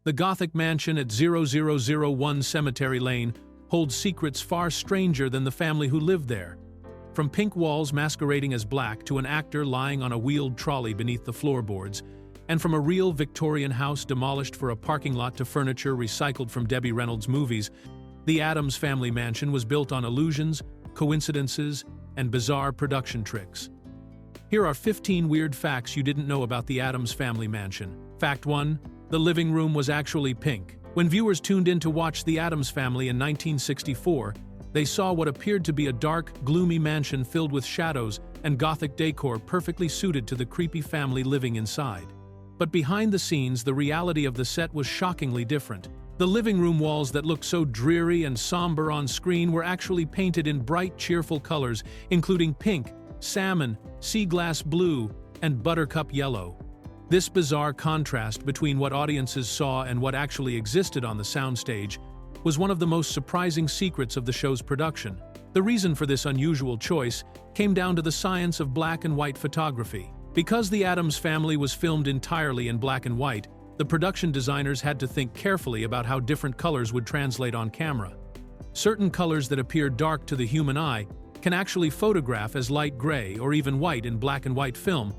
The Gothic mansion at 0001 Cemetery Lane holds secrets far stranger than the family who lived there. From pink walls masquerading as black to an actor lying on a wheeled trolley beneath the floorboards, and from a real Victorian house demolished for a parking lot to furniture recycled from Debbie Reynolds' movies, the Addams Family Mansion was built on illusions, coincidences, and bizarre production tricks. Here are 15 weird facts you didn't know about the Addams Family Mansion. Fact 1. The living room was actually pink. When viewers tuned in to watch The Addams Family in 1964, they saw what appeared to be a dark, gloomy mansion filled with shadows and Gothic decor perfectly suited to the creepy family living inside. But behind the scenes, the reality of the set was shockingly different. The living room walls that looked so dreary and somber on screen were actually painted in bright, cheerful colors, including pink, salmon, sea glass blue, and buttercup yellow. This bizarre contrast between what audiences saw and what actually existed on the soundstage was one of the most surprising secrets of the show's production. The reason for this unusual choice came down to the science of black and white photography. Because The Addams Family was filmed entirely in black and white, the production designers had to think carefully about how different colors would translate on camera. Certain colors that appear dark to the human eye can actually photograph as light gray or even white in black and white film,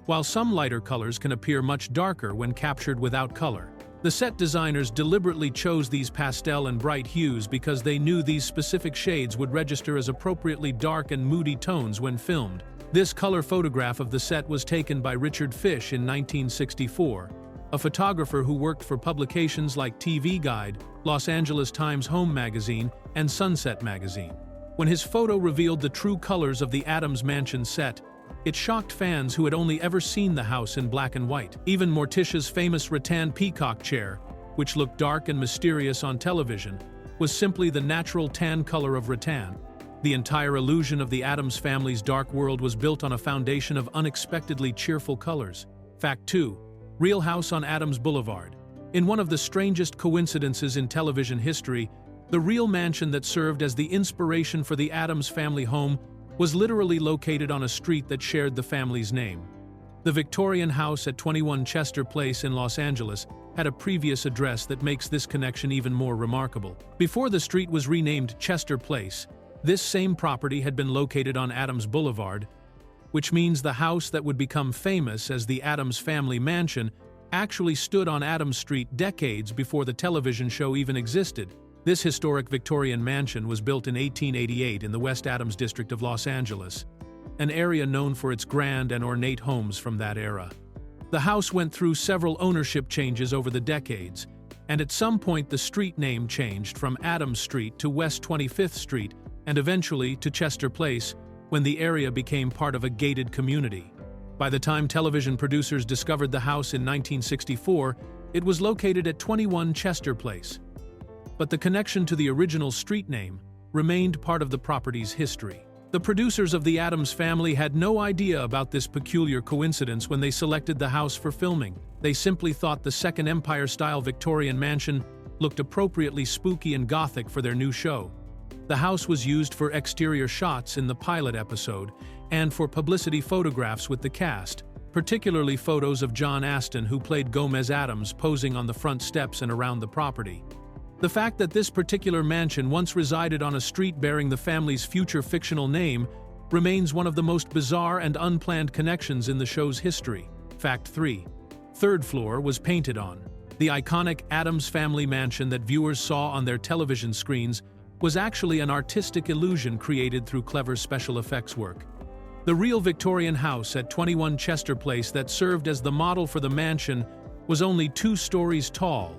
while some lighter colors can appear much darker when captured without color. The set designers deliberately chose these pastel and bright hues because they knew these specific shades would register as appropriately dark and moody tones when filmed. This color photograph of the set was taken by Richard Fish in 1964, a photographer who worked for publications like TV Guide, Los Angeles Times Home Magazine, and Sunset Magazine. When his photo revealed the true colors of the Addams Mansion set, it shocked fans who had only ever seen the house in black and white. Even Morticia's famous rattan peacock chair, which looked dark and mysterious on television, was simply the natural tan color of rattan. The entire illusion of the Addams family's dark world was built on a foundation of unexpectedly cheerful colors. Fact 2. Real house on Addams Boulevard. In one of the strangest coincidences in television history, the real mansion that served as the inspiration for the Addams family home was literally located on a street that shared the family's name. The Victorian house at 21 Chester Place in Los Angeles had a previous address that makes this connection even more remarkable. Before the street was renamed Chester Place, this same property had been located on Addams Boulevard, which means the house that would become famous as the Addams Family Mansion actually stood on Addams Street decades before the television show even existed. This historic Victorian mansion was built in 1888 in the West Addams district of Los Angeles, an area known for its grand and ornate homes from that era. The house went through several ownership changes over the decades, and at some point the street name changed from Addams Street to West 25th Street and eventually to Chester Place when the area became part of a gated community. By the time television producers discovered the house in 1964, it was located at 21 Chester Place. But the connection to the original street name remained part of the property's history. The producers of The Addams Family had no idea about this peculiar coincidence when they selected the house for filming. They simply thought the Second Empire-style Victorian mansion looked appropriately spooky and gothic for their new show. The house was used for exterior shots in the pilot episode and for publicity photographs with the cast, particularly photos of John Aston, who played Gomez Addams, posing on the front steps and around the property. The fact that this particular mansion once resided on a street bearing the family's future fictional name remains one of the most bizarre and unplanned connections in the show's history. Fact 3. Third floor was painted on. The iconic Addams Family Mansion that viewers saw on their television screens was actually an artistic illusion created through clever special effects work. The real Victorian house at 21 Chester Place that served as the model for the mansion was only 2 stories tall,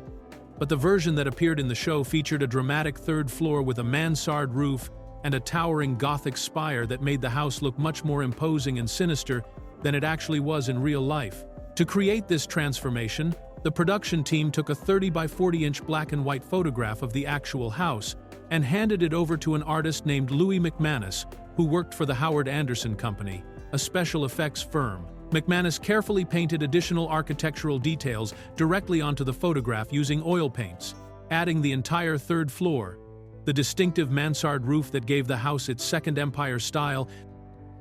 but the version that appeared in the show featured a dramatic third floor with a mansard roof and a towering Gothic spire that made the house look much more imposing and sinister than it actually was in real life. To create this transformation, the production team took a 30 by 40-inch black and white photograph of the actual house and handed it over to an artist named Louis McManus, who worked for the Howard Anderson Company, a special effects firm. McManus carefully painted additional architectural details directly onto the photograph using oil paints, adding the entire third floor, the distinctive mansard roof that gave the house its Second Empire style,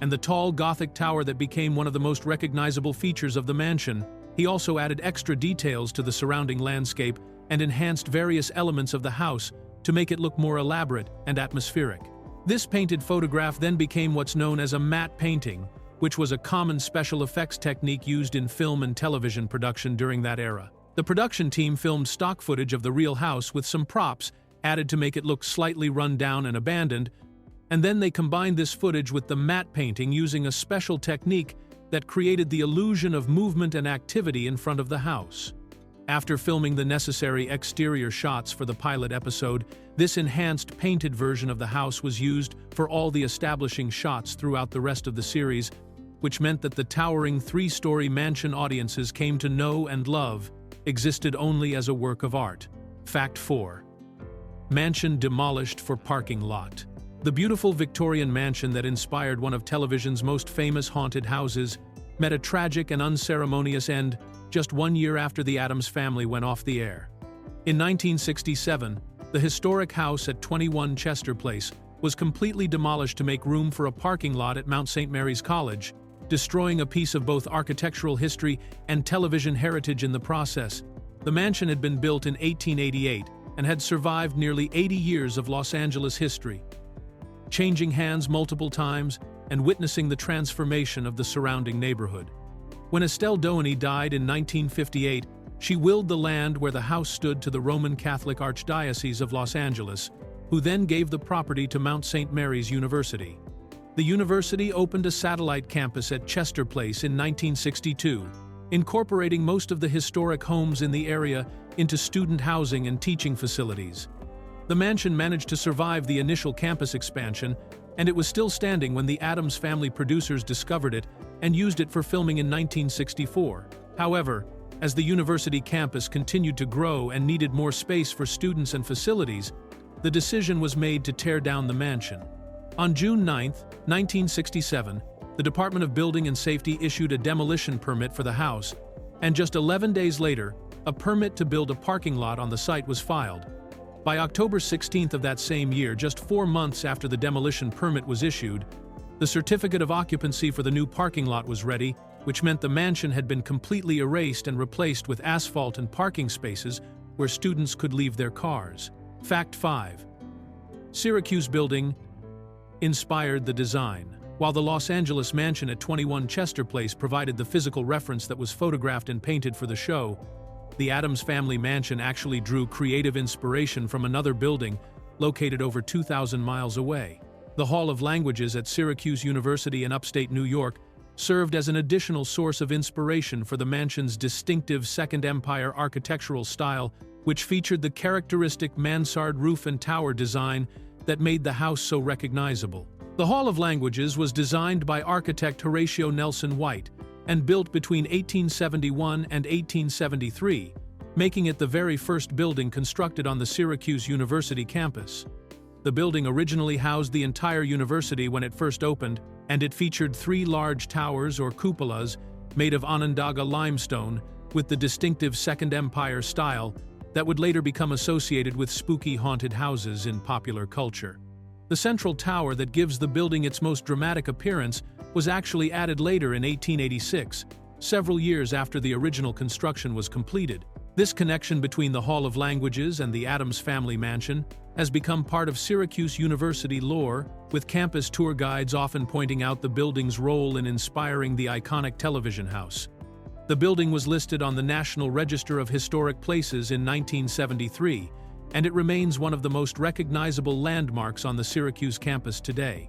and the tall Gothic tower that became one of the most recognizable features of the mansion. He also added extra details to the surrounding landscape, and enhanced various elements of the house to make it look more elaborate and atmospheric. This painted photograph then became what's known as a matte painting, which was a common special effects technique used in film and television production during that era. The production team filmed stock footage of the real house with some props added to make it look slightly run down and abandoned, and then they combined this footage with the matte painting using a special technique that created the illusion of movement and activity in front of the house. After filming the necessary exterior shots for the pilot episode, this enhanced painted version of the house was used for all the establishing shots throughout the rest of the series, which meant that the towering three-story mansion audiences came to know and love existed only as a work of art. Fact 4. Mansion demolished for parking lot. The beautiful Victorian mansion that inspired one of television's most famous haunted houses met a tragic and unceremonious end just 1 year after the Addams Family went off the air. In 1967, the historic house at 21 Chester Place was completely demolished to make room for a parking lot at Mount St. Mary's College, destroying a piece of both architectural history and television heritage in the process. The mansion had been built in 1888 and had survived nearly 80 years of Los Angeles history, changing hands multiple times and witnessing the transformation of the surrounding neighborhood. When Estelle Doheny died in 1958, she willed the land where the house stood to the Roman Catholic Archdiocese of Los Angeles, who then gave the property to Mount St. Mary's University. The university opened a satellite campus at Chester Place in 1962, incorporating most of the historic homes in the area into student housing and teaching facilities. The mansion managed to survive the initial campus expansion, and it was still standing when the Addams Family producers discovered it and used it for filming in 1964. However, as the university campus continued to grow and needed more space for students and facilities, the decision was made to tear down the mansion. On June 9, 1967, the Department of Building and Safety issued a demolition permit for the house, and just 11 days later, a permit to build a parking lot on the site was filed. By October 16 of that same year, just 4 months after the demolition permit was issued, the certificate of occupancy for the new parking lot was ready, which meant the mansion had been completely erased and replaced with asphalt and parking spaces where students could leave their cars. Fact 5. Syracuse building inspired the design. While the Los Angeles mansion at 21 Chester Place provided the physical reference that was photographed and painted for the show, the Addams Family Mansion actually drew creative inspiration from another building located over 2,000 miles away. The Hall of Languages at Syracuse University in upstate New York served as an additional source of inspiration for the mansion's distinctive Second Empire architectural style, which featured the characteristic mansard roof and tower design that made the house so recognizable. The Hall of Languages was designed by architect Horatio Nelson White and built between 1871 and 1873, making it the very first building constructed on the Syracuse University campus. The building originally housed the entire university when it first opened, and it featured 3 large towers or cupolas made of Onondaga limestone with the distinctive Second Empire style that would later become associated with spooky haunted houses in popular culture. The central tower that gives the building its most dramatic appearance was actually added later in 1886, several years after the original construction was completed. This connection between the Hall of Languages and the Addams Family Mansion has become part of Syracuse University lore, with campus tour guides often pointing out the building's role in inspiring the iconic television house. The building was listed on the National Register of Historic Places in 1973, and it remains one of the most recognizable landmarks on the Syracuse campus today.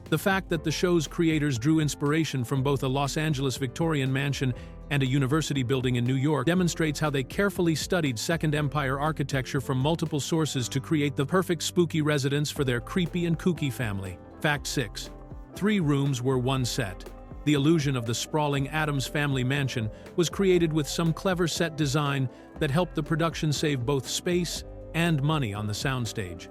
The fact that the show's creators drew inspiration from both a Los Angeles Victorian mansion and a university building in New York demonstrates how they carefully studied Second Empire architecture from multiple sources to create the perfect spooky residence for their creepy and kooky family. Fact 6. 3 rooms were one set. The illusion of the sprawling Addams Family Mansion was created with some clever set design that helped the production save both space and money on the soundstage.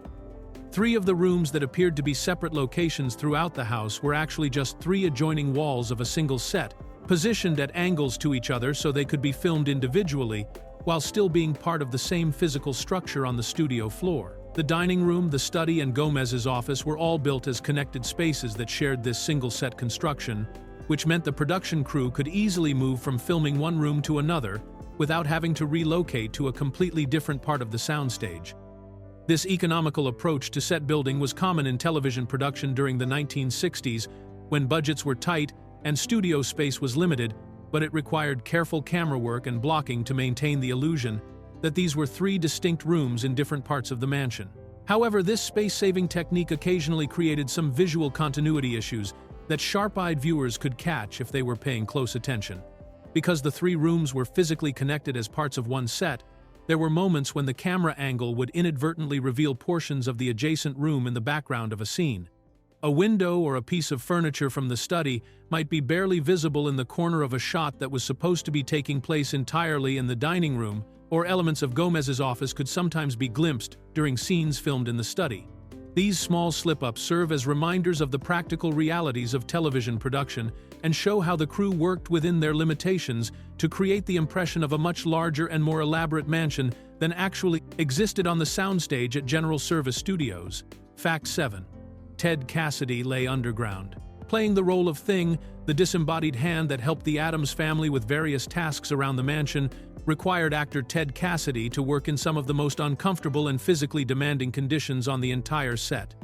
3 of the rooms that appeared to be separate locations throughout the house were actually just 3 adjoining walls of a single set, positioned at angles to each other so they could be filmed individually, while still being part of the same physical structure on the studio floor. The dining room, the study, and Gomez's office were all built as connected spaces that shared this single-set construction, which meant the production crew could easily move from filming one room to another without having to relocate to a completely different part of the soundstage. This economical approach to set building was common in television production during the 1960s, when budgets were tight and studio space was limited, but it required careful camera work and blocking to maintain the illusion that these were three distinct rooms in different parts of the mansion. However, this space-saving technique occasionally created some visual continuity issues that sharp-eyed viewers could catch if they were paying close attention. Because the three rooms were physically connected as parts of one set, there were moments when the camera angle would inadvertently reveal portions of the adjacent room in the background of a scene. A window or a piece of furniture from the study might be barely visible in the corner of a shot that was supposed to be taking place entirely in the dining room, or elements of Gomez's office could sometimes be glimpsed during scenes filmed in the study. These small slip-ups serve as reminders of the practical realities of television production and show how the crew worked within their limitations to create the impression of a much larger and more elaborate mansion than actually existed on the soundstage at General Service Studios. Fact 7. Ted Cassidy lay underground. Playing the role of Thing, the disembodied hand that helped the Addams family with various tasks around the mansion, required actor Ted Cassidy to work in some of the most uncomfortable and physically demanding conditions on the entire set.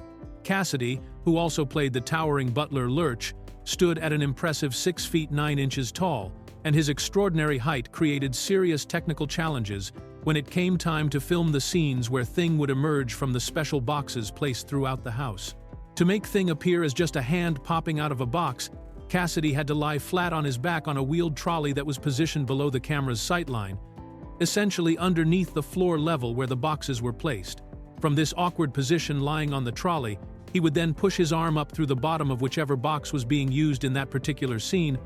Cassidy, who also played the towering butler Lurch, stood at an impressive 6 feet 9 inches tall, and his extraordinary height created serious technical challenges when it came time to film the scenes where Thing would emerge from the special boxes placed throughout the house. To make Thing appear as just a hand popping out of a box, Cassidy had to lie flat on his back on a wheeled trolley that was positioned below the camera's sightline, essentially underneath the floor level where the boxes were placed. From this awkward position lying on the trolley, he would then push his arm up through the bottom of whichever box was being used in that particular scene,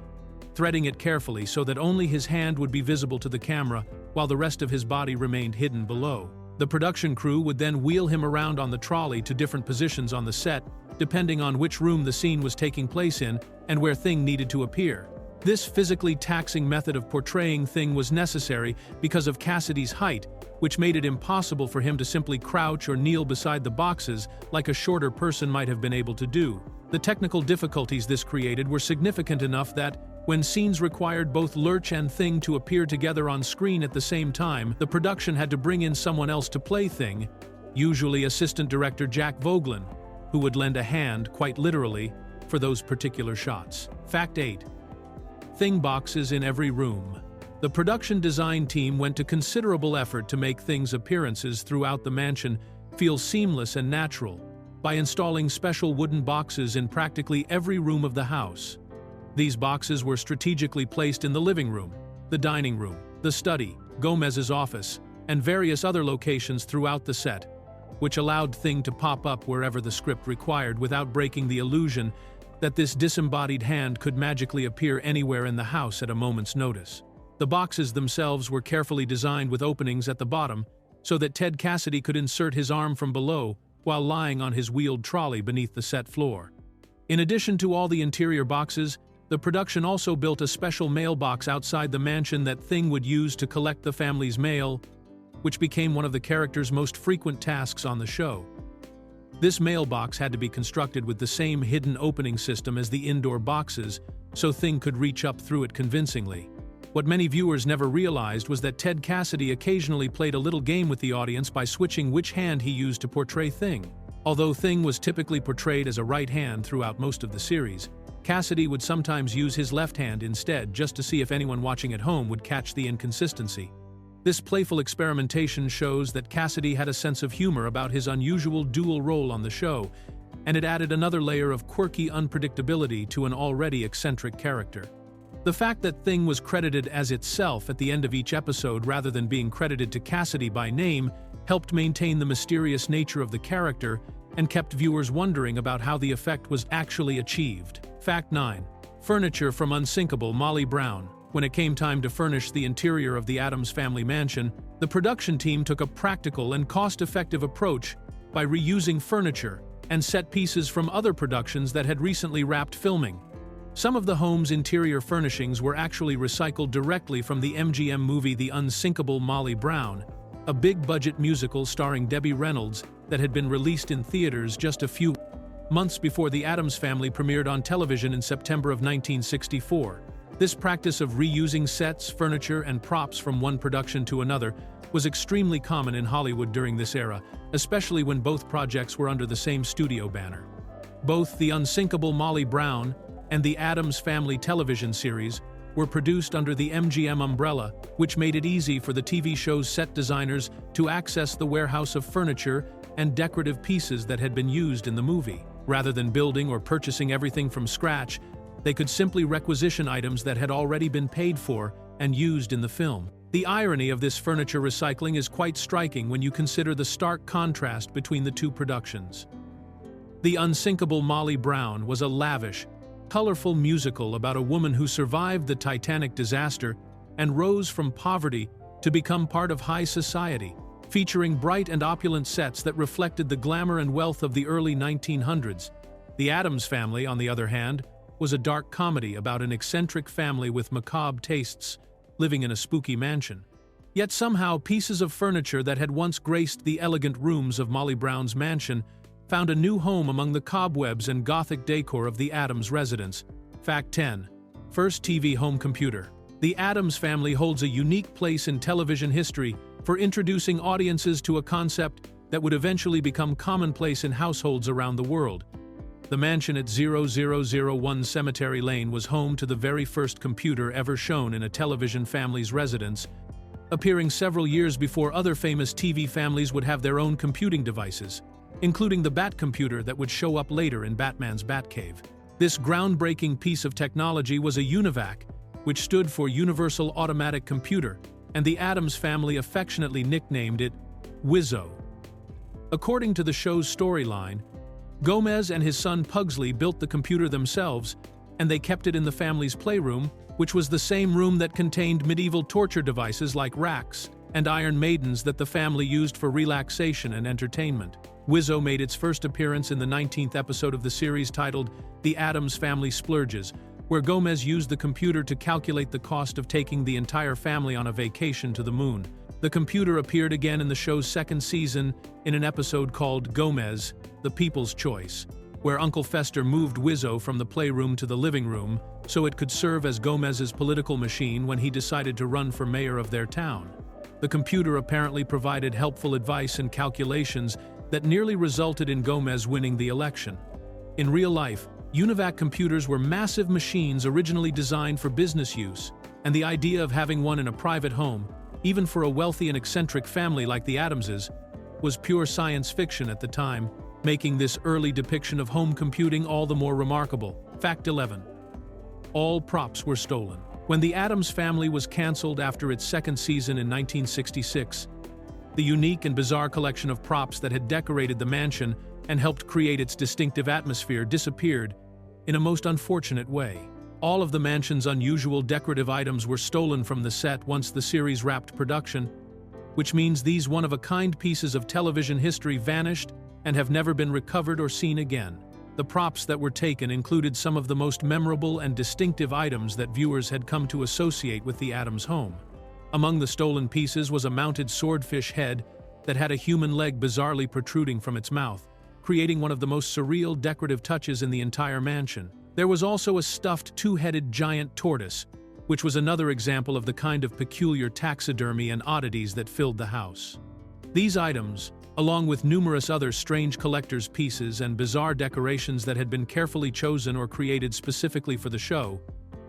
threading it carefully so that only his hand would be visible to the camera while the rest of his body remained hidden below. The production crew would then wheel him around on the trolley to different positions on the set, depending on which room the scene was taking place in and where Thing needed to appear. This physically taxing method of portraying Thing was necessary because of Cassidy's height, which made it impossible for him to simply crouch or kneel beside the boxes like a shorter person might have been able to do. The technical difficulties this created were significant enough that, when scenes required both Lurch and Thing to appear together on screen at the same time, the production had to bring in someone else to play Thing, usually assistant director Jack Vogelin, who would lend a hand, quite literally, for those particular shots. Fact 8. Thing boxes in every room. The production design team went to considerable effort to make Thing's appearances throughout the mansion feel seamless and natural by installing special wooden boxes in practically every room of the house. These boxes were strategically placed in the living room, the dining room, the study, Gomez's office, and various other locations throughout the set, which allowed Thing to pop up wherever the script required without breaking the illusion that this disembodied hand could magically appear anywhere in the house at a moment's notice. The boxes themselves were carefully designed with openings at the bottom so that Ted Cassidy could insert his arm from below while lying on his wheeled trolley beneath the set floor. In addition to all the interior boxes, the production also built a special mailbox outside the mansion that Thing would use to collect the family's mail, which became one of the character's most frequent tasks on the show. This mailbox had to be constructed with the same hidden opening system as the indoor boxes, so Thing could reach up through it convincingly. What many viewers never realized was that Ted Cassidy occasionally played a little game with the audience by switching which hand he used to portray Thing. Although Thing was typically portrayed as a right hand throughout most of the series, Cassidy would sometimes use his left hand instead just to see if anyone watching at home would catch the inconsistency. This playful experimentation shows that Cassidy had a sense of humor about his unusual dual role on the show, and it added another layer of quirky unpredictability to an already eccentric character. The fact that Thing was credited as itself at the end of each episode rather than being credited to Cassidy by name helped maintain the mysterious nature of the character and kept viewers wondering about how the effect was actually achieved. Fact 9. Furniture from unsinkable Molly Brown. When it came time to furnish the interior of the Addams Family Mansion, the production team took a practical and cost-effective approach by reusing furniture and set pieces from other productions that had recently wrapped filming. Some of the home's interior furnishings were actually recycled directly from the MGM movie The Unsinkable Molly Brown, a big-budget musical starring Debbie Reynolds that had been released in theaters just a few months before the Addams Family premiered on television in September of 1964. This practice of reusing sets, furniture, and props from one production to another was extremely common in Hollywood during this era, especially when both projects were under the same studio banner. Both The Unsinkable Molly Brown and the Addams Family television series were produced under the MGM umbrella, which made it easy for the TV show's set designers to access the warehouse of furniture and decorative pieces that had been used in the movie. Rather than building or purchasing everything from scratch, they could simply requisition items that had already been paid for and used in the film. The irony of this furniture recycling is quite striking when you consider the stark contrast between the two productions. The Unsinkable Molly Brown was a lavish, colorful musical about a woman who survived the Titanic disaster and rose from poverty to become part of high society, featuring bright and opulent sets that reflected the glamour and wealth of the early 1900s. The Addams Family, on the other hand, was a dark comedy about an eccentric family with macabre tastes living in a spooky mansion. Yet somehow pieces of furniture that had once graced the elegant rooms of Molly Brown's mansion found a new home among the cobwebs and gothic decor of the Addams residence. Fact 10. First TV home computer. The Addams Family holds a unique place in television history for introducing audiences to a concept that would eventually become commonplace in households around the world. The mansion at 0001 Cemetery Lane was home to the very first computer ever shown in a television family's residence, appearing several years before other famous TV families would have their own computing devices, including the Bat computer that would show up later in Batman's Batcave. This groundbreaking piece of technology was a UNIVAC, which stood for Universal Automatic Computer, and the Addams Family affectionately nicknamed it Wizzo. According to the show's storyline, Gomez and his son Pugsley built the computer themselves, and they kept it in the family's playroom, which was the same room that contained medieval torture devices like racks and Iron Maidens that the family used for relaxation and entertainment. Wizzo made its first appearance in the 19th episode of the series titled The Addams Family Splurges, where Gomez used the computer to calculate the cost of taking the entire family on a vacation to the moon. The computer appeared again in the show's second season in an episode called Gomez, The People's Choice, where Uncle Fester moved Wizzo from the playroom to the living room so it could serve as Gomez's political machine when he decided to run for mayor of their town. The computer apparently provided helpful advice and calculations that nearly resulted in Gomez winning the election. In real life, UNIVAC computers were massive machines originally designed for business use, and the idea of having one in a private home, even for a wealthy and eccentric family like the Addamses, was pure science fiction at the time, making this early depiction of home computing all the more remarkable. Fact 11. All props were stolen. When the Addams Family was canceled after its second season in 1966, the unique and bizarre collection of props that had decorated the mansion and helped create its distinctive atmosphere disappeared in a most unfortunate way. All of the mansion's unusual decorative items were stolen from the set once the series wrapped production, which means these one-of-a-kind pieces of television history vanished and have never been recovered or seen again. The props that were taken included some of the most memorable and distinctive items that viewers had come to associate with the Addams home. Among the stolen pieces was a mounted swordfish head that had a human leg bizarrely protruding from its mouth, creating one of the most surreal decorative touches in the entire mansion. There was also a stuffed two-headed giant tortoise, which was another example of the kind of peculiar taxidermy and oddities that filled the house. These items, along with numerous other strange collector's pieces and bizarre decorations that had been carefully chosen or created specifically for the show,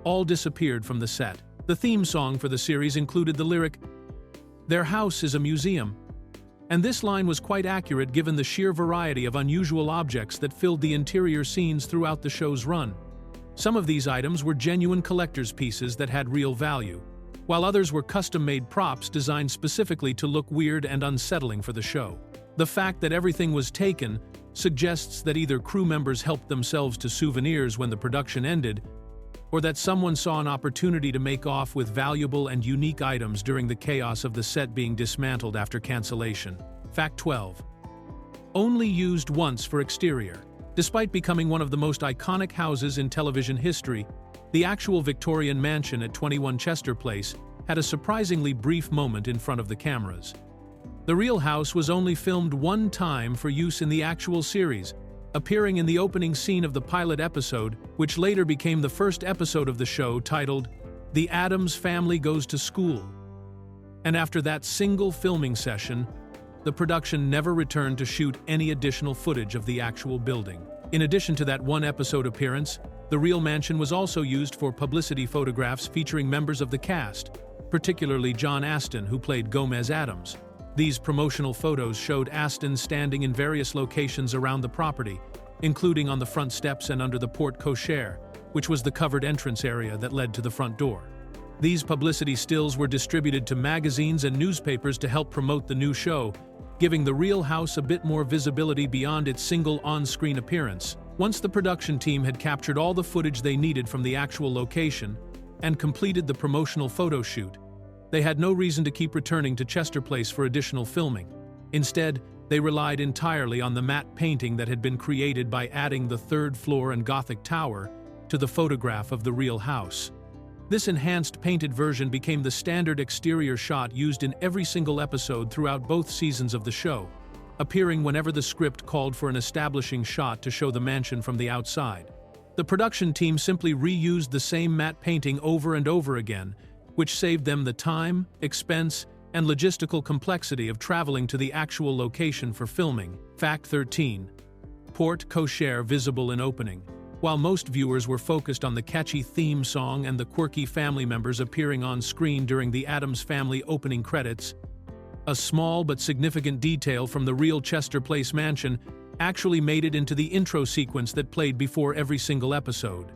all disappeared from the set. The theme song for the series included the lyric, "Their house is a museum," and this line was quite accurate given the sheer variety of unusual objects that filled the interior scenes throughout the show's run. Some of these items were genuine collector's pieces that had real value, while others were custom-made props designed specifically to look weird and unsettling for the show. The fact that everything was taken suggests that either crew members helped themselves to souvenirs when the production ended, or that someone saw an opportunity to make off with valuable and unique items during the chaos of the set being dismantled after cancellation. Fact 12. Only used once for exterior. Despite becoming one of the most iconic houses in television history, the actual Victorian mansion at 21 Chester Place had a surprisingly brief moment in front of the cameras. The real house was only filmed one time for use in the actual series, appearing in the opening scene of the pilot episode, which later became the first episode of the show titled The Addams family goes to school. And after that single filming session, the production never returned to shoot any additional footage of the actual building. In addition to that one episode appearance, the real mansion was also used for publicity photographs featuring members of the cast, particularly John Astin, who played Gomez Addams. These promotional photos showed Astin standing in various locations around the property, including on the front steps and under the porte cochere, which was the covered entrance area that led to the front door. These publicity stills were distributed to magazines and newspapers to help promote the new show, giving the real house a bit more visibility beyond its single on-screen appearance. Once the production team had captured all the footage they needed from the actual location and completed the promotional photo shoot, they had no reason to keep returning to Chester Place for additional filming. Instead, they relied entirely on the matte painting that had been created by adding the third floor and Gothic tower to the photograph of the real house. This enhanced painted version became the standard exterior shot used in every single episode throughout both seasons of the show, appearing whenever the script called for an establishing shot to show the mansion from the outside. The production team simply reused the same matte painting over and over again, which saved them the time, expense, and logistical complexity of traveling to the actual location for filming. Fact 13. Porte cochere visible in opening. While most viewers were focused on the catchy theme song and the quirky family members appearing on screen during the Addams Family opening credits, a small but significant detail from the real Chester Place mansion actually made it into the intro sequence that played before every single episode.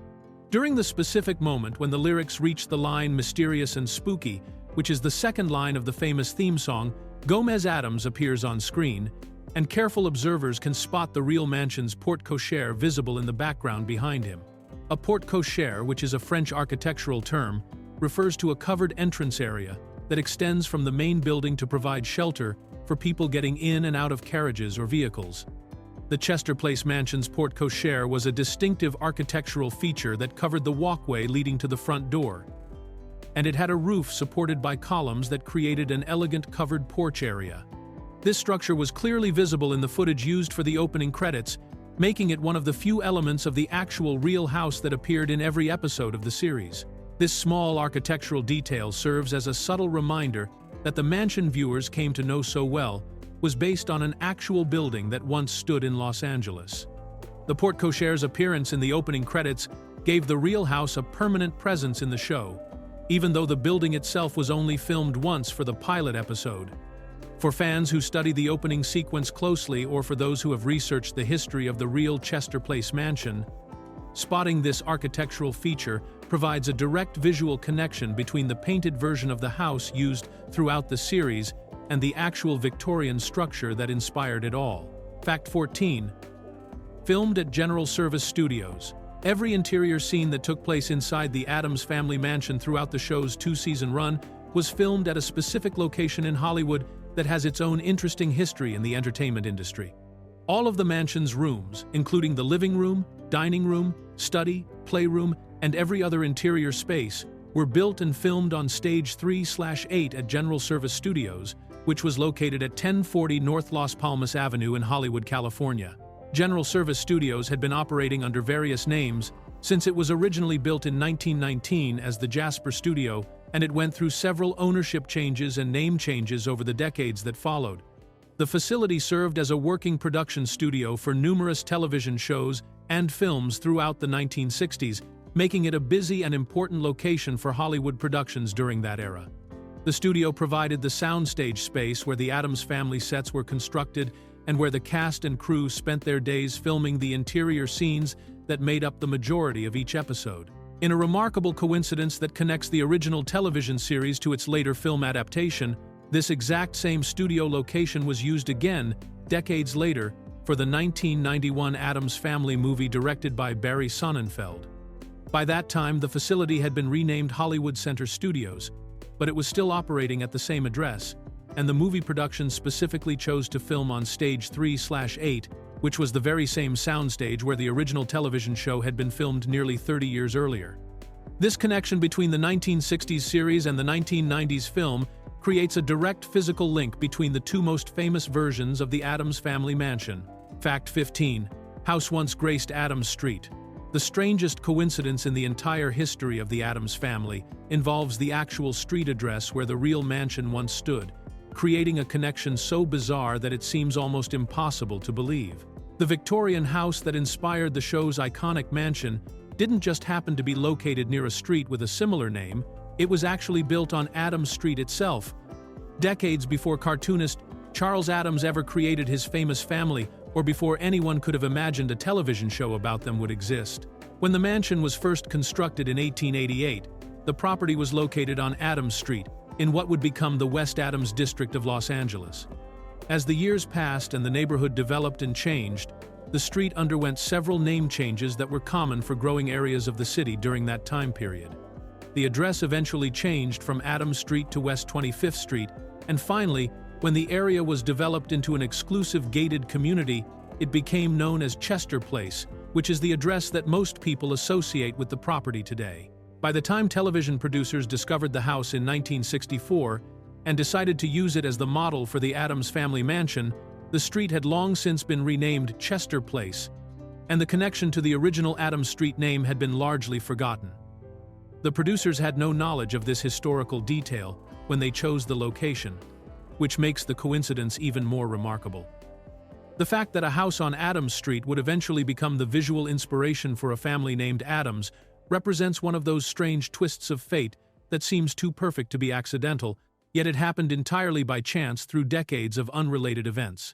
During the specific moment when the lyrics reach the line "mysterious and spooky," which is the second line of the famous theme song, Gomez Addams appears on screen, and careful observers can spot the real mansion's porte cochere visible in the background behind him. A porte cochere, which is a French architectural term, refers to a covered entrance area that extends from the main building to provide shelter for people getting in and out of carriages or vehicles. The Chester Place mansion's porte cochere was a distinctive architectural feature that covered the walkway leading to the front door, and it had a roof supported by columns that created an elegant covered porch area. This structure was clearly visible in the footage used for the opening credits, making it one of the few elements of the actual real house that appeared in every episode of the series. This small architectural detail serves as a subtle reminder that the mansion viewers came to know so well was based on an actual building that once stood in Los Angeles. The porte cochere's appearance in the opening credits gave the real house a permanent presence in the show, even though the building itself was only filmed once for the pilot episode. For fans who study the opening sequence closely, or for those who have researched the history of the real Chester Place mansion, spotting this architectural feature provides a direct visual connection between the painted version of the house used throughout the series and the actual Victorian structure that inspired it all. Fact 14. Filmed at General Service Studios. Every interior scene that took place inside the Addams Family Mansion throughout the show's two-season run was filmed at a specific location in Hollywood that has its own interesting history in the entertainment industry. All of the mansion's rooms, including the living room, dining room, study, playroom, and every other interior space, were built and filmed on Stage 3/8 at General Service Studios, which was located at 1040 North Las Palmas Avenue in Hollywood, California. General Service Studios had been operating under various names since it was originally built in 1919 as the Jasper Studio, and it went through several ownership changes and name changes over the decades that followed. The facility served as a working production studio for numerous television shows and films throughout the 1960s, making it a busy and important location for Hollywood productions during that era. The studio provided the soundstage space where the Addams Family sets were constructed and where the cast and crew spent their days filming the interior scenes that made up the majority of each episode. In a remarkable coincidence that connects the original television series to its later film adaptation, this exact same studio location was used again, decades later, for the 1991 Addams Family movie directed by Barry Sonnenfeld. By that time, the facility had been renamed Hollywood Center Studios, but it was still operating at the same address, and the movie production specifically chose to film on Stage 3/8, which was the very same soundstage where the original television show had been filmed nearly 30 years earlier. This connection between the 1960s series and the 1990s film creates a direct physical link between the two most famous versions of the Addams Family Mansion. Fact 15. House once graced Addams Street. The strangest coincidence in the entire history of the Addams family involves the actual street address where the real mansion once stood, creating a connection so bizarre that it seems almost impossible to believe. The Victorian house that inspired the show's iconic mansion didn't just happen to be located near a street with a similar name, it was actually built on Addams Street itself, decades before cartoonist Charles Addams ever created his famous family, or before anyone could have imagined a television show about them would exist. When the mansion was first constructed in 1888, the property was located on Addams Street, in what would become the West Addams district of Los Angeles. As the years passed and the neighborhood developed and changed, the street underwent several name changes that were common for growing areas of the city during that time period. The address eventually changed from Addams Street to West 25th Street, and finally, when the area was developed into an exclusive gated community, it became known as Chester Place, which is the address that most people associate with the property today. By the time television producers discovered the house in 1964 and decided to use it as the model for the Addams Family Mansion, the street had long since been renamed Chester Place, and the connection to the original Addams Street name had been largely forgotten. The producers had no knowledge of this historical detail when they chose the location, which makes the coincidence even more remarkable. The fact that a house on Addams Street would eventually become the visual inspiration for a family named Addams represents one of those strange twists of fate that seems too perfect to be accidental, yet it happened entirely by chance through decades of unrelated events.